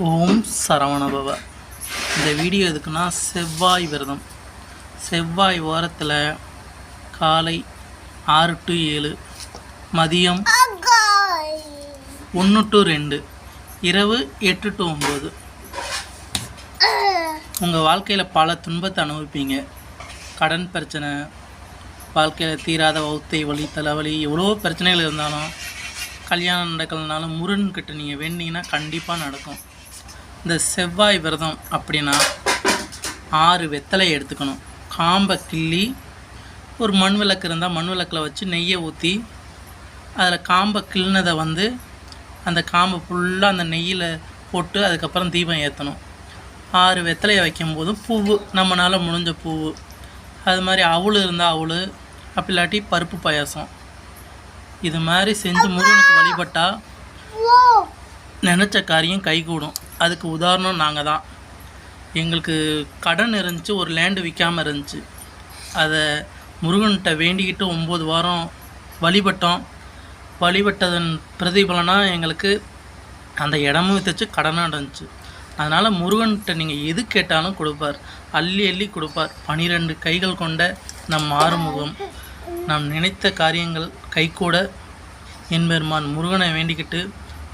ஓம் சரவணபவ. இந்த வீடியோ எதுக்குன்னா, செவ்வாய் விரதம். செவ்வாய் வாரத்தில் காலை 6 to 7, மதியம் 1 to 2, இரவு 8 to 9. உங்கள் வாழ்க்கையில் பல துன்பத்தை அனுபவிப்பீங்க. கடன் பிரச்சனை, வாழ்க்கையில் தீராத வவுத்தை வலி, தலைவலி, எவ்வளோ பிரச்சனைகள் இருந்தாலும், கல்யாணம் நடக்கலனாலும் முருகன்கிட்ட நீங்கள் வேண்டிங்கன்னா கண்டிப்பாக நடக்கும். இந்த செவ்வாய் விரதம் அப்படின்னா 6 வெத்தலை எடுத்துக்கணும். காம்பை கிள்ளி, ஒரு மண் விளக்கு இருந்தால் மண் விளக்கில் வச்சு நெய்யை ஊற்றி அதில் காம்பை கிள்ளினதை அந்த காம்பை ஃபுல்லாக அந்த நெய்யில் போட்டு அதுக்கப்புறம் தீபம் ஏற்றணும். 6 வெத்தலையை வைக்கும்போது பூவு, நம்மளால் முடிஞ்ச பூவு, அது மாதிரி அவுள் இருந்தால் அவுள், அப்படி இல்லாட்டி பருப்பு பாயாசம், இது மாதிரி செஞ்சு முருகனுக்கு வழிபட்டால் நினச்ச காரியம் கைகூடும். அதுக்கு உதாரணம் நாங்கள் தான். எங்களுக்கு கடன் இருந்துச்சு, ஒரு லேண்டு விற்காமல் இருந்துச்சு. அதை முருகன்கிட்ட வேண்டிக்கிட்டு 9 வாரம் வழிபட்டோம். வழிபட்டதன் பிரதிபலனாக எங்களுக்கு அந்த இடமும் விற்றுச்சு, கடனாக இருந்துச்சு. அதனால் முருகன்கிட்ட நீங்கள் எது கேட்டாலும் கொடுப்பார், அள்ளி அள்ளி கொடுப்பார். 12 கைகள் கொண்ட நம் ஆறுமுகம். நாம் நினைத்த காரியங்கள் கைகூட என்பெருமான் முருகனை வேண்டிக்கிட்டு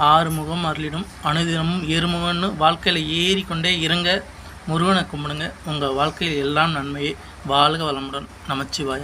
6 முகம் அருளிடும். அனுதினமும் ஏறுமுகன்னு வாழ்க்கையில் ஏறிக்கொண்டே இருங்க. முருகனை கும்பிடுங்க. உங்கள் வாழ்க்கையில் எல்லாம் நன்மையே. வாழ்க வளமுடன். நமச்சிவாய.